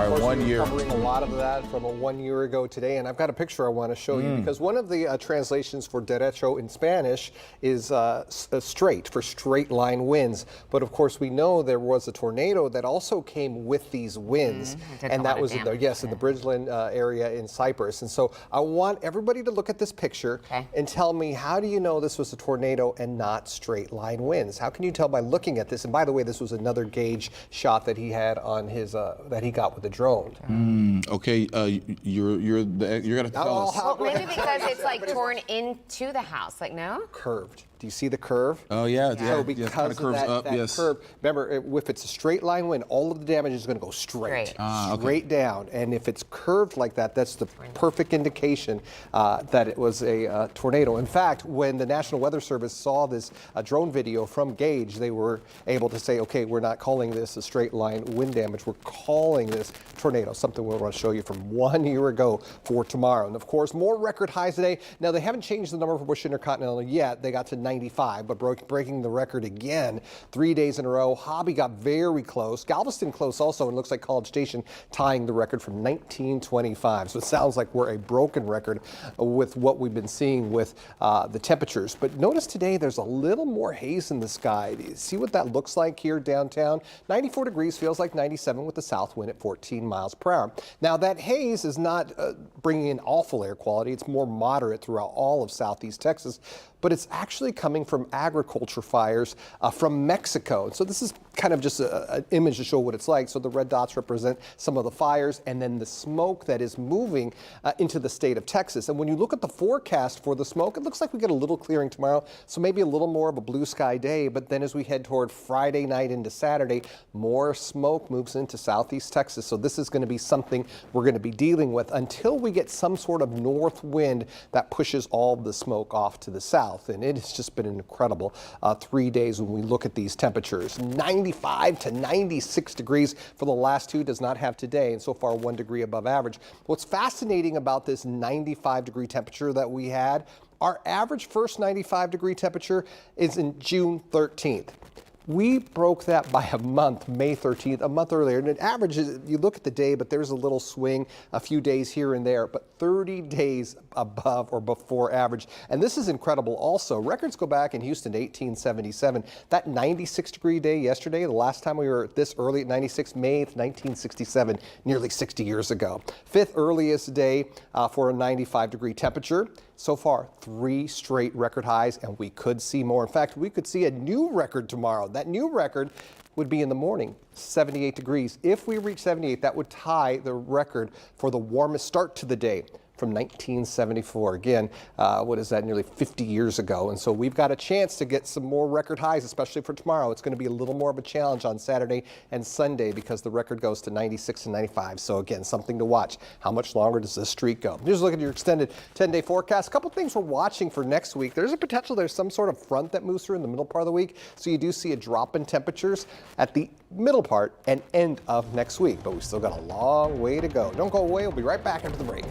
right, Of course, 1 we're year. covering a lot of that from 1 year ago today, and I've got a picture I want to show you because one of the translations for derecho in Spanish is straight, for straight line winds. But of course, we know there was a tornado that also came with these winds, and that was in the Bridgeland area in Cyprus. And so I want everybody to look at this picture and tell me, how do you know this was a tornado and not straight line winds? How can you tell by looking at this? And by the way, this was another gauge shot that he had on his that he got with the drone. Okay, you're gonna tell us. Well, maybe because it's like torn into the house. Like, no? Curved. Do you see the curve? Oh yeah, So yeah. because Kind of of curves that, up. that Yes. curve, remember, if it's a straight line wind, all of the damage is going to go straight down. And if it's curved like that, that's the perfect indication that it was a tornado. In fact, when the National Weather Service saw this drone video from Gauge, they were able to say, okay, we're not calling this a straight line wind damage. We're calling this tornado, something we'll want to show you from 1 year ago for tomorrow. And of course, more record highs today. Now, they haven't changed the number for Bush Intercontinental yet. They got to 95, but breaking the record again 3 days in a row. Hobby got very close. Galveston close also, and looks like College Station tying the record from 1925. So it sounds like we're a broken record with what we've been seeing with the temperatures. But notice today there's a little more haze in the sky. Do you see what that looks like here downtown? 94 degrees, feels like 97 with the south wind at 14 miles per hour. Now that haze is not bringing in awful air quality. It's more moderate throughout all of southeast Texas, but it's actually coming from agriculture fires from Mexico. And so this is kind of just an image to show what it's like. So the red dots represent some of the fires and then the smoke that is moving into the state of Texas. And when you look at the forecast for the smoke, it looks like we get a little clearing tomorrow. So maybe a little more of a blue sky day. But then as we head toward Friday night into Saturday, more smoke moves into southeast Texas. So this is going to be something we're going to be dealing with until we get some sort of north wind that pushes all of the smoke off to the south. And it has just been an incredible 3 days when we look at these temperatures. 95 to 96 degrees for the last two, does not have today, and so far 1 degree above average. What's fascinating about this 95 degree temperature that we had, our average first 95 degree temperature is in June 13th. We broke that by a month, May 13th, a month earlier. And it averages, you look at the day, but there's a little swing, a few days here and there, but 30 days above or before average. And this is incredible also. Records go back in Houston to 1877. That 96 degree day yesterday, the last time we were this early at 96, May 8th, 1967, nearly 60 years ago. Fifth earliest day for a 95 degree temperature. So far, 3 straight record highs, and we could see more. In fact, we could see a new record tomorrow. That new record would be in the morning, 78 degrees. If we reach 78, that would tie the record for the warmest start to the day from 1974. Again, what is that, nearly 50 years ago. And so we've got a chance to get some more record highs, especially for tomorrow. It's going to be a little more of a challenge on Saturday and Sunday because the record goes to 96 and 95. So again, something to watch. How much longer does this streak go? Here's a look at your extended 10-day forecast. A couple things we're watching for next week. There's a potential there's some sort of front that moves through in the middle part of the week. So you do see a drop in temperatures at the middle part and end of next week. But we still got a long way to go. Don't go away. We'll be right back after the break.